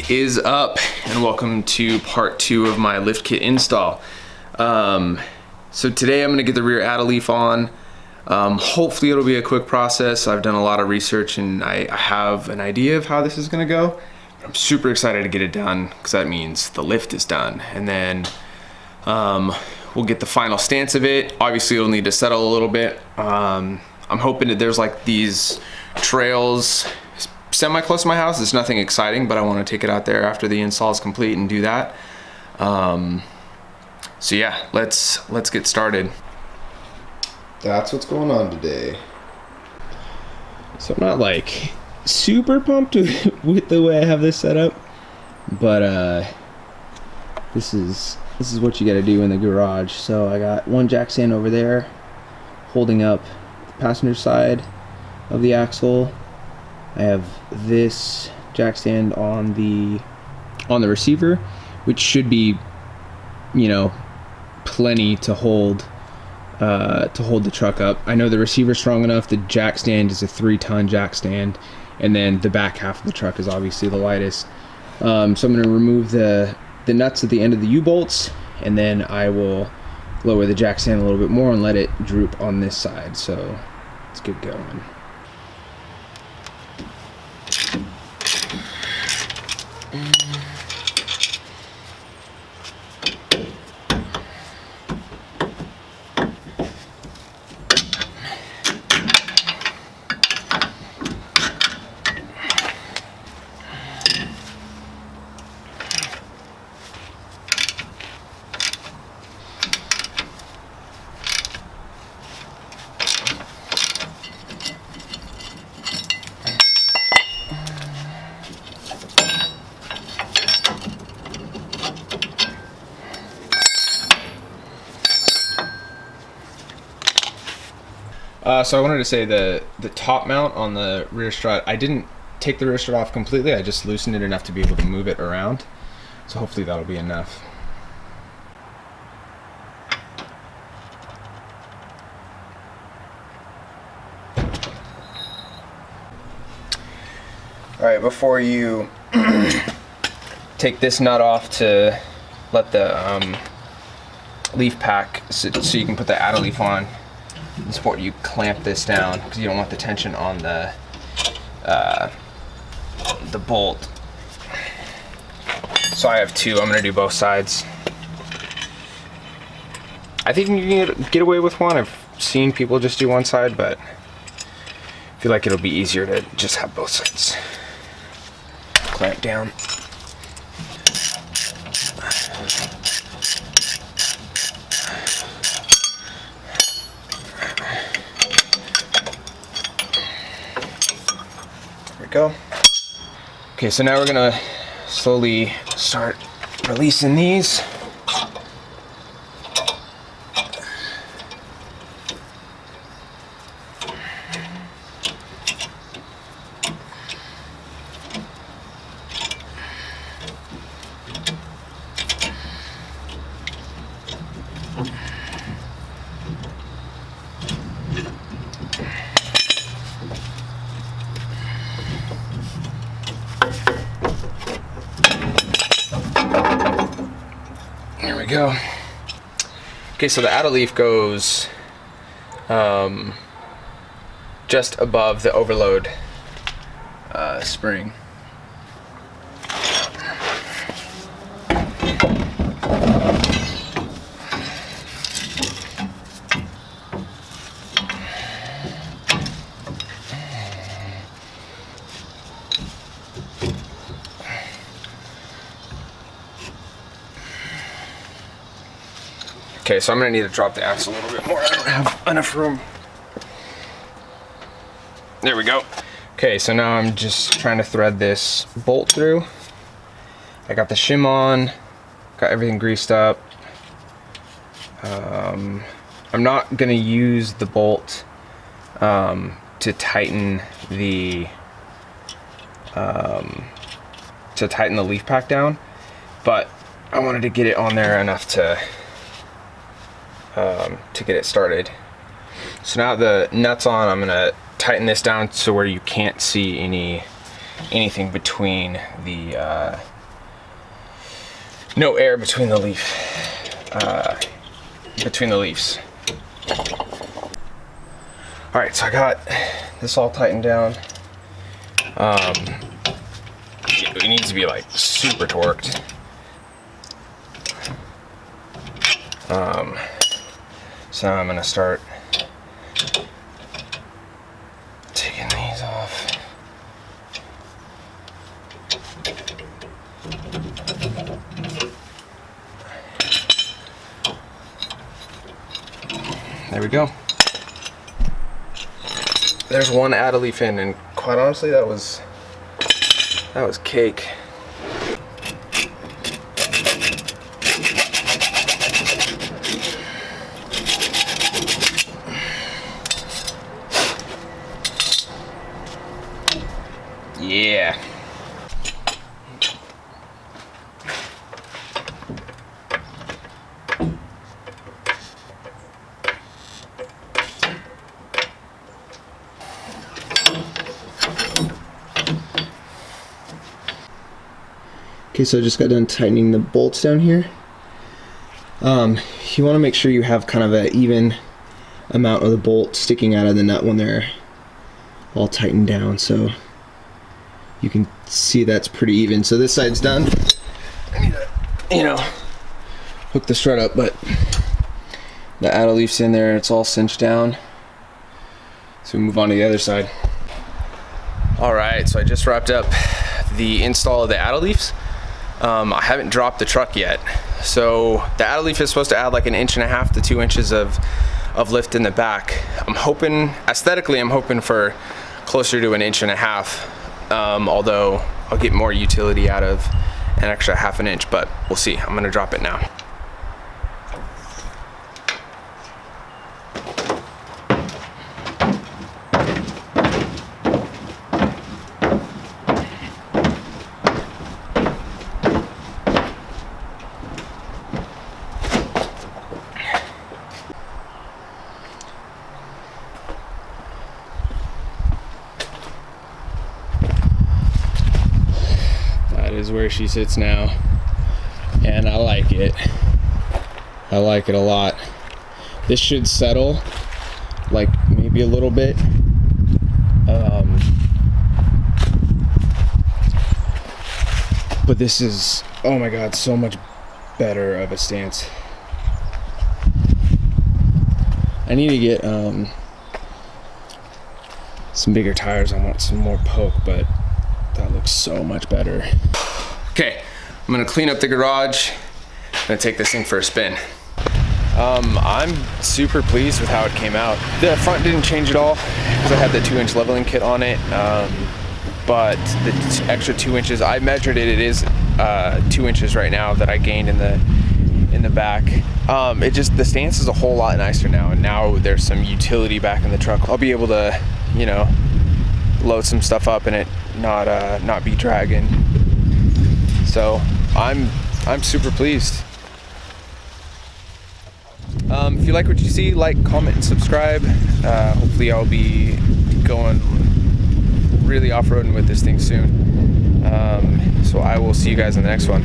is up, and welcome to part 2 of my lift kit install. So today I'm going to get the rear add leaf on. Hopefully it'll be a quick process. I've done a lot of research and I have an idea of how this is going to go. I'm super excited to get it done because that means the lift is done, and then we'll get the final stance of it. Obviously it'll need to settle a little bit. I'm hoping that there's like these trails semi close to my house. It's nothing exciting, but I want to take it out there after the install is complete and do that. So yeah, let's get started. That's what's going on today. So I'm not like super pumped with the way I have this set up, but this is what you got to do in the garage. So I got one jack stand over there holding up the passenger side of the axle. I have this jack stand on the receiver, which should be, you know, plenty to hold the truck up. I know the receiver's strong enough. The jack stand is a 3-ton jack stand, and then the back half of the truck is obviously the lightest. So I'm going to remove the nuts at the end of the U-bolts, and then I will lower the jack stand a little bit more and let it droop on this side. So let's get going. So I wanted to say the top mount on the rear strut, I didn't take the rear strut off completely. I just loosened it enough to be able to move it around. So hopefully that'll be enough. All right, before you take this nut off to let the leaf pack so you can put the add leaf on, it's important you clamp this down because you don't want the tension on the bolt. So I have 2. I'm gonna do both sides. I think you can get away with one. I've seen people just do one side, but I feel like it'll be easier to just have both sides clamped down. Go. Okay, so now we're gonna slowly start releasing these. Go. Okay, so the add leaf goes just above the overload spring. Okay, so I'm gonna need to drop the axle a little bit more. I don't have enough room. There we go. Okay, so now I'm just trying to thread this bolt through. I got the shim on, got everything greased up. I'm not gonna use the bolt to tighten the leaf pack down, but I wanted to get it on there enough to get it started. So now the nut's on, I'm gonna tighten this down so where you can't see anything between the no air between the leaf, between the leaves. All right, so I got this all tightened down. It needs to be like super torqued. So now I'm gonna start taking these off. There we go. There's one add a leaf in, and quite honestly, that was cake. Yeah. Okay, so I just got done tightening the bolts down here. You want to make sure you have kind of an even amount of the bolt sticking out of the nut when they're all tightened down, so you can see that's pretty even. So this side's done. I need to, you know, hook the strut up, but the add a leaf's in there, it's all cinched down. So we move on to the other side. All right, so I just wrapped up the install of the add a leafs. I haven't dropped the truck yet. So the add a leaf is supposed to add like 1.5 inches to 2 inches of lift in the back. I'm hoping, aesthetically, I'm hoping for closer to 1.5 inches. Although I'll get more utility out of an extra 1/2 inch, but we'll see. I'm gonna drop it now. Is where she sits now, and I like it. I like it a lot. This should settle like maybe a little bit. But this is, oh my god, so much better of a stance. I need to get some bigger tires. I want some more poke, but that looks so much better. Okay, I'm gonna clean up the garage. I'm gonna take this thing for a spin. I'm super pleased with how it came out. The front didn't change at all because I had the 2-inch leveling kit on it. But the extra 2 inches, I measured it. It is 2 inches right now that I gained in the back. It just, the stance is a whole lot nicer now, and now there's some utility back in the truck. I'll be able to, you know, load some stuff up and it not be dragging. So I'm super pleased. If you like what you see, like, comment, and subscribe. Hopefully I'll be going really off-roading with this thing soon. So I will see you guys in the next one.